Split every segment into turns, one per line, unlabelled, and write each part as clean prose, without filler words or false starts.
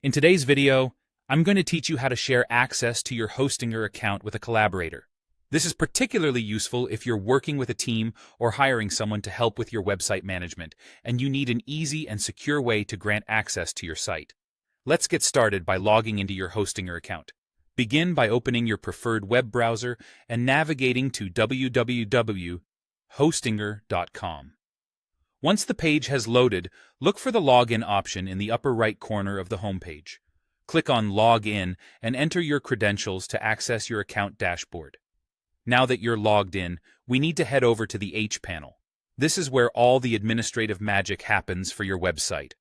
In today's video, I'm going to teach you how to share access to your Hostinger account with a collaborator. This is particularly useful if you're working with a team or hiring someone to help with your website management, and you need an easy and secure way to grant access to your site. Let's get started by logging into your Hostinger account. Begin by opening your preferred web browser and navigating to www.hostinger.com. Once the page has loaded, look for the Login option in the upper right corner of the homepage. Click on Login and enter your credentials to access your account dashboard. Now that you're logged in, we need to head over to the H panel. This is where all the administrative magic happens for your website.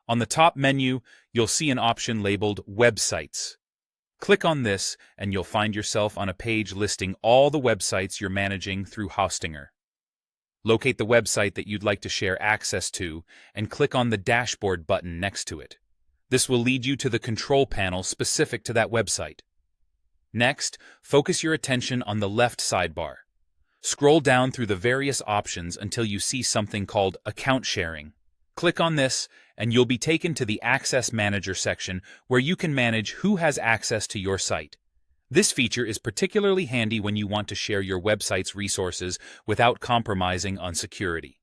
On the top menu, you'll see an option labeled Websites. Click on this and you'll find yourself on a page listing all the websites you're managing through Hostinger. Locate the website that you'd like to share access to and click on the Dashboard button next to it. This will lead you to the control panel specific to that website. Next, focus your attention on the left sidebar. Scroll down through the various options until you see something called Account Sharing. Click on this and you'll be taken to the Access Manager section where you can manage who has access to your site. This feature is particularly handy when you want to share your website's resources without compromising on security.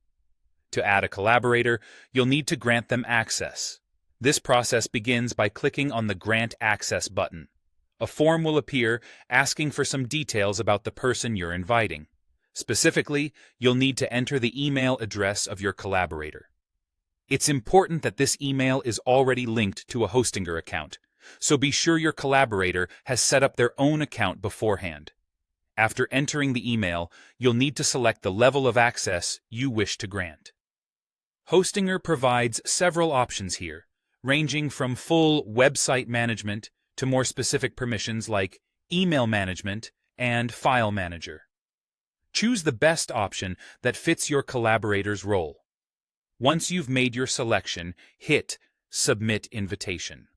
To add a collaborator, you'll need to grant them access. This process begins by clicking on the Grant Access button. A form will appear asking for some details about the person you're inviting. Specifically, you'll need to enter the email address of your collaborator. It's important that this email is already linked to a Hostinger account, so be sure your collaborator has set up their own account beforehand. After entering the email, you'll need to select the level of access you wish to grant. Hostinger provides several options here, ranging from full website management to more specific permissions like email management and file manager. Choose the best option that fits your collaborator's role. Once you've made your selection, hit Submit Invitation.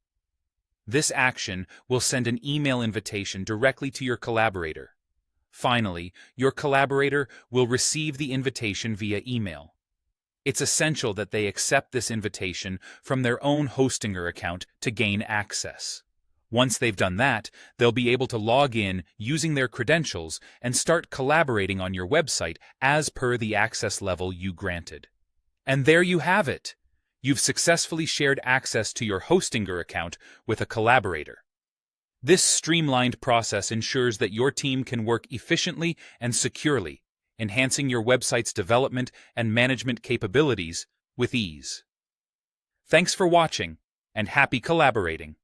This action will send an email invitation directly to your collaborator. Finally, your collaborator will receive the invitation via email. It's essential that they accept this invitation from their own Hostinger account to gain access. Once they've done that, they'll be able to log in using their credentials and start collaborating on your website as per the access level you granted. And there you have it! You've successfully shared access to your Hostinger account with a collaborator. This streamlined process ensures that your team can work efficiently and securely, enhancing your website's development and management capabilities with ease. Thanks for watching, and happy collaborating!